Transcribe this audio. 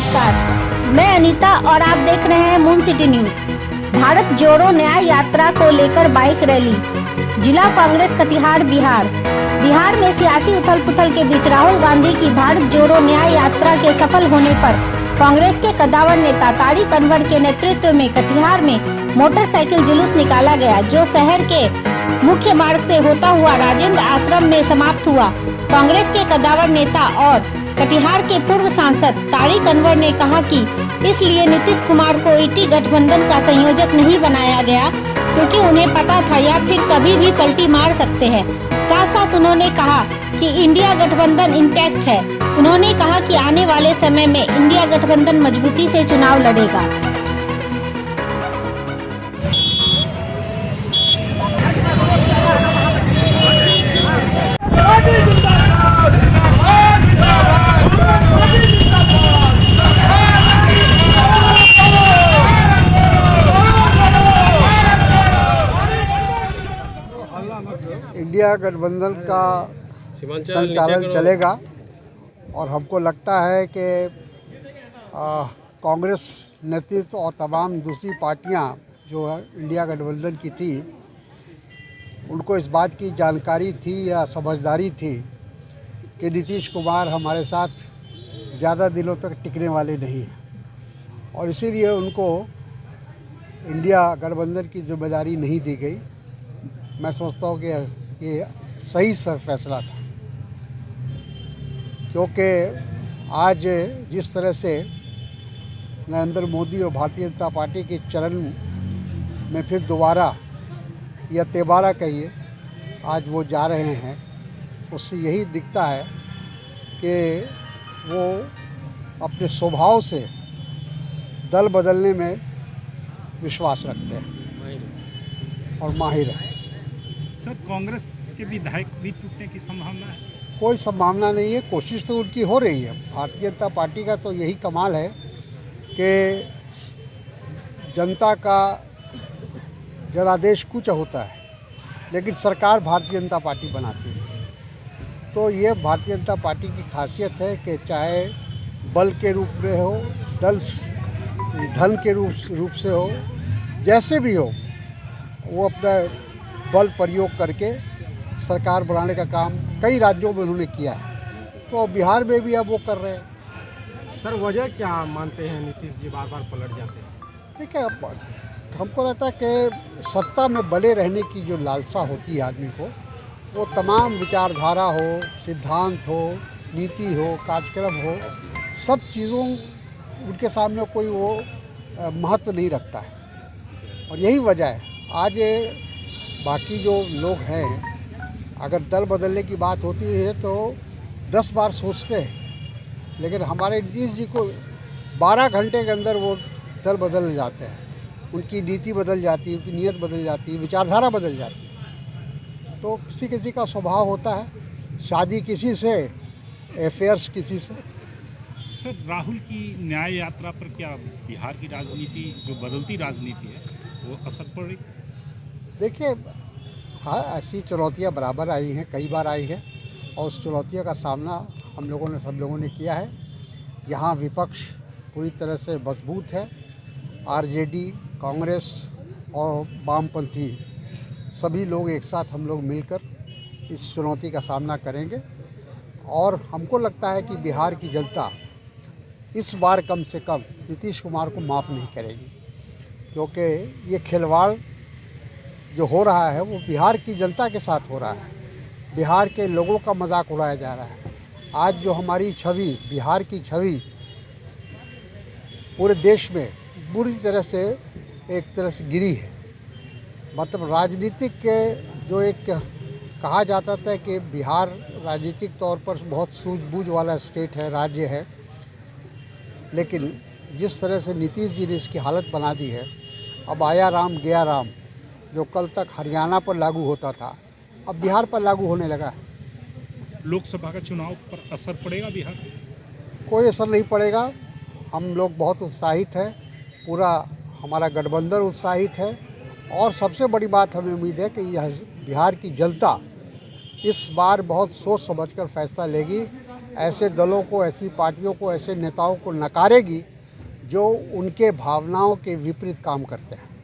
नमस्कार, मैं अनीता और आप देख रहे हैं मून सिटी न्यूज। भारत जोड़ो न्याय यात्रा को लेकर बाइक रैली, जिला कांग्रेस कटिहार बिहार में सियासी उथल पुथल के बीच राहुल गांधी की भारत जोड़ो न्याय यात्रा के सफल होने पर कांग्रेस के कद्दावर नेता तारिक अनवर के नेतृत्व में कटिहार में मोटरसाइकिल जुलूस निकाला गया, जो शहर के मुख्य मार्ग से होता हुआ राजेंद्र आश्रम में समाप्त हुआ। कांग्रेस के कद्दावर नेता और कटिहार के पूर्व सांसद तारिक अनवर ने कहा कि इसलिए नीतीश कुमार को ईटी गठबंधन का संयोजक नहीं बनाया गया क्योंकि उन्हें पता था या फिर कभी भी पलटी मार सकते हैं। साथ साथ उन्होंने कहा कि इंडिया गठबंधन इंटैक्ट है। उन्होंने कहा कि आने वाले समय में इंडिया गठबंधन मजबूती से चुनाव लड़ेगा। इंडिया गठबंधन का संचालन चलेगा और हमको लगता है कि कांग्रेस नेतृत्व और तमाम दूसरी पार्टियां जो इंडिया गठबंधन की थी, उनको इस बात की जानकारी थी या समझदारी थी कि नीतीश कुमार हमारे साथ ज़्यादा दिनों तक टिकने वाले नहीं हैं और इसीलिए उनको इंडिया गठबंधन की जिम्मेदारी नहीं दी गई। मैं सोचता हूँ कि ये सही फैसला था, क्योंकि आज जिस तरह से नरेंद्र मोदी और भारतीय जनता पार्टी के चरण में फिर दोबारा या तेबारा कहिए आज वो जा रहे हैं, उससे यही दिखता है कि वो अपने स्वभाव से दल बदलने में विश्वास रखते हैं और माहिर हैं। सर, कांग्रेस के विधायक भी टूटने की संभावना है? कोई संभावना नहीं है, कोशिश तो उनकी हो रही है। भारतीय जनता पार्टी का तो यही कमाल है कि जनता का जनादेश कुछ होता है, लेकिन सरकार भारतीय जनता पार्टी बनाती है। तो ये भारतीय जनता पार्टी की खासियत है कि चाहे बल के रूप में हो, धन के रूप से हो, जैसे भी हो, वो अपना बल प्रयोग करके सरकार बनाने का काम कई राज्यों में उन्होंने किया है, तो बिहार में भी अब वो कर रहे हैं। सर, वजह क्या मानते हैं नीतीश जी बार बार पलट जाते हैं? ठीक है, हमको लगता है कि सत्ता में बने रहने की जो लालसा होती है आदमी को, वो तमाम विचारधारा हो, सिद्धांत हो, नीति हो, कार्यक्रम हो, सब चीज़ों उनके सामने कोई वो महत्व नहीं रखता है और यही वजह है। आज बाकी जो लोग हैं, अगर दल बदलने की बात होती है तो 10 बार सोचते हैं, लेकिन हमारे नीतीश जी को 12 घंटे के अंदर वो दल बदल जाते हैं। उनकी नीति बदल जाती है, उनकी नीयत बदल जाती है, विचारधारा बदल जाती है। तो किसी किसी का स्वभाव होता है, शादी किसी से, अफेयर्स किसी से। सर, राहुल की न्याय यात्रा पर क्या बिहार की राजनीति, जो बदलती राजनीति है, वो असर पड़ेगी? देखिए, हाँ, ऐसी चुनौतियाँ बराबर आई हैं, कई बार आई हैं और उस चुनौतियों का सामना हम लोगों ने, सब लोगों ने किया है। यहाँ विपक्ष पूरी तरह से मजबूत है। आरजेडी, कांग्रेस और वामपंथी सभी लोग एक साथ हम लोग मिलकर इस चुनौती का सामना करेंगे और हमको लगता है कि बिहार की जनता इस बार कम से कम नीतीश कुमार को माफ़ नहीं करेगी, क्योंकि ये खिलवाड़ जो हो रहा है वो बिहार की जनता के साथ हो रहा है। बिहार के लोगों का मजाक उड़ाया जा रहा है। आज जो हमारी छवि, बिहार की छवि पूरे देश में बुरी तरह से एक तरह से गिरी है। मतलब राजनीतिक के जो एक कहा जाता था कि बिहार राजनीतिक तौर पर बहुत सूझबूझ वाला स्टेट है, राज्य है, लेकिन जिस तरह से नीतीश जी ने इसकी हालत बना दी है, अब आया राम गया राम, जो कल तक हरियाणा पर लागू होता था, अब बिहार पर लागू होने लगा है। लोकसभा का चुनाव पर असर पड़ेगा बिहार? कोई असर नहीं पड़ेगा। हम लोग बहुत उत्साहित हैं, पूरा हमारा गठबंधन उत्साहित है और सबसे बड़ी बात हमें उम्मीद है कि यह बिहार की जनता इस बार बहुत सोच समझकर फैसला लेगी ऐसे दलों को, ऐसी पार्टियों को, ऐसे नेताओं को नकारेगी जो उनके भावनाओं के विपरीत काम करते हैं।